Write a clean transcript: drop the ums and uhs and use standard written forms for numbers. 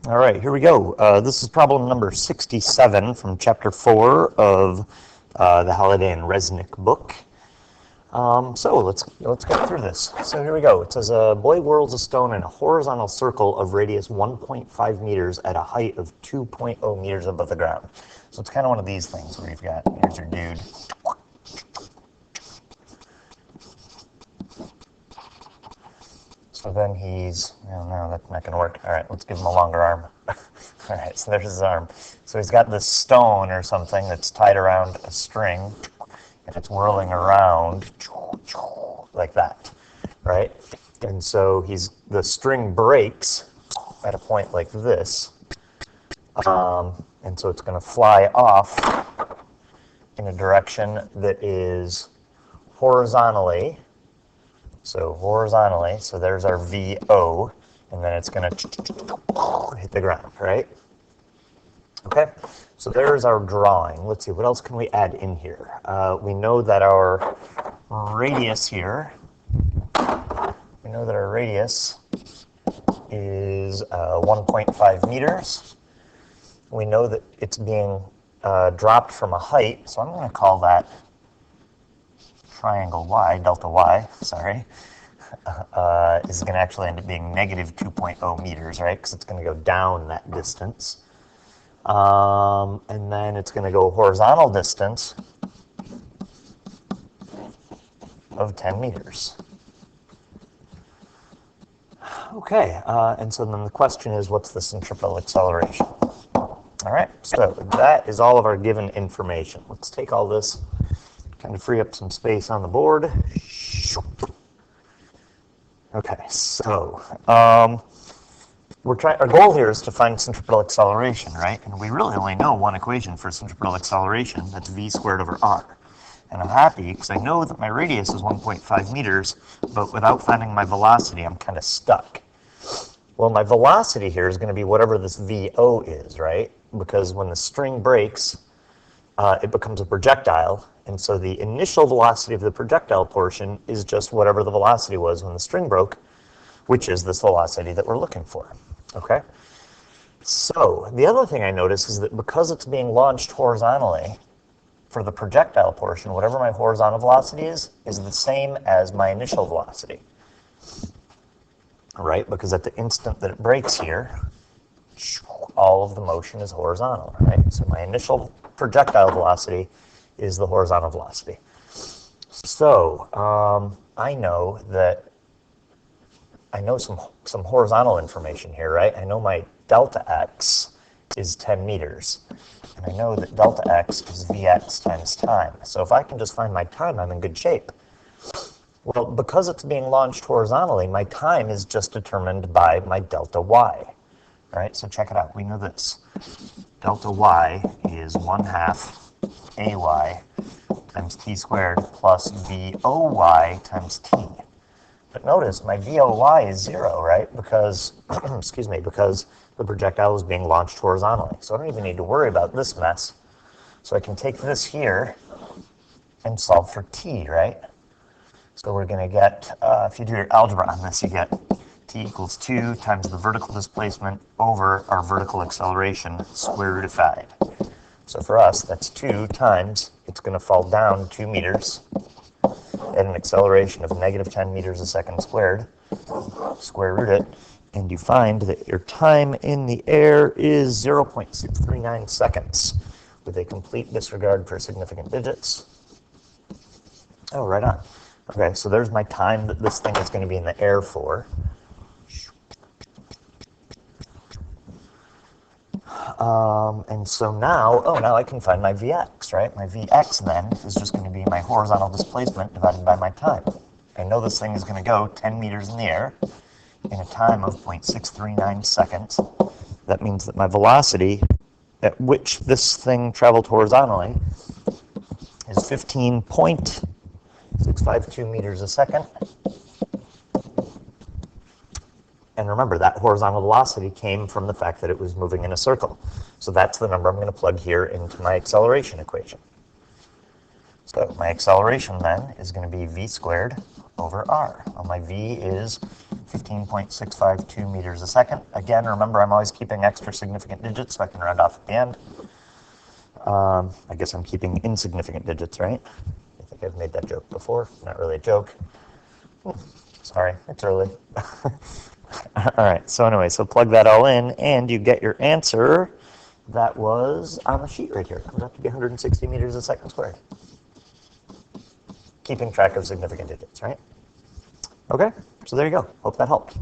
All right, here we go. This is problem number 67 from chapter 4 of the Halliday and Resnick book. So let's get through this. So here we go. It says a boy whirls a stone in a horizontal circle of radius 1.5 meters at a height of 2.0 meters above the ground. So it's kind of one of these things where you've got, here's your dude. So then he's, oh no, that's not going to work. All right, let's give him a longer arm. All right, so there's his arm. So he's got this stone or something that's tied around a string, and it's whirling around like that, right? And so the string breaks at a point like this, and so it's going to fly off in a direction that is horizontally. So horizontally, so there's our VO, and then it's going to hit the ground, right? Okay, so there's our drawing. Let's see, what else can we add in here? We know that our radius here, is 1.5 meters. We know that it's being dropped from a height, so I'm going to call that triangle y, delta y, sorry, is going to actually end up being negative 2.0 meters, right? Because it's going to go down that distance. And then it's going to go horizontal distance of 10 meters. Okay, and so then the question is, what's the centripetal acceleration? All right, so that is all of our given information. Let's take all this, kind of free up some space on the board. Okay, so our goal here is to find centripetal acceleration, right? And we really only know one equation for centripetal acceleration. That's v squared over r. And I'm happy because I know that my radius is 1.5 meters, but without finding my velocity, I'm kind of stuck. Well, my velocity here is going to be whatever this VO is, right? Because when the string breaks, it becomes a projectile. And so the initial velocity of the projectile portion is just whatever the velocity was when the string broke, which is this velocity that we're looking for. Okay? So the other thing I notice is that because it's being launched horizontally, for the projectile portion, whatever my horizontal velocity is the same as my initial velocity. Right? Because at the instant that it breaks here, all of the motion is horizontal, right? So my initial projectile velocity is the horizontal velocity. So I know some horizontal information here, right? I know my delta x is 10 meters. And I know that delta x is Vx times time. So if I can just find my time, I'm in good shape. Well, because it's being launched horizontally, my time is just determined by my delta y. All right, so check it out. We know this. Delta y is 1/2 ay times t squared plus voy times t. But notice my voy is 0, right? Because, excuse me, because the projectile is being launched horizontally. So I don't even need to worry about this mess. So I can take this here and solve for t, right? So we're going to get, if you do your algebra on this, you get t equals 2 times the vertical displacement over our vertical acceleration, square root of 5. So for us, that's 2 times, it's going to fall down 2 meters at an acceleration of negative 10 meters a second squared, square root it, and you find that your time in the air is 0.639 seconds with a complete disregard for significant digits. Oh, right on. Okay, so there's my time that this thing is going to be in the air for. And so now I can find my Vx, right? My Vx then is just going to be my horizontal displacement divided by my time. I know this thing is going to go 10 meters in the air in a time of 0.639 seconds. That means that my velocity at which this thing traveled horizontally is 15.652 meters a second. And remember, that horizontal velocity came from the fact that it was moving in a circle. So that's the number I'm going to plug here into my acceleration equation. So my acceleration then is going to be v squared over r. Well, my v is 15.652 meters a second. Again, remember I'm always keeping extra significant digits so I can round off at the end. I guess I'm keeping insignificant digits, right? I think I've made that joke before. Not really a joke. Sorry, it's early. All right, so anyway, so plug that all in, and you get your answer. That was on the sheet right here. It comes out to be 160 meters a second squared. Keeping track of significant digits, right? Okay, so there you go. Hope that helped.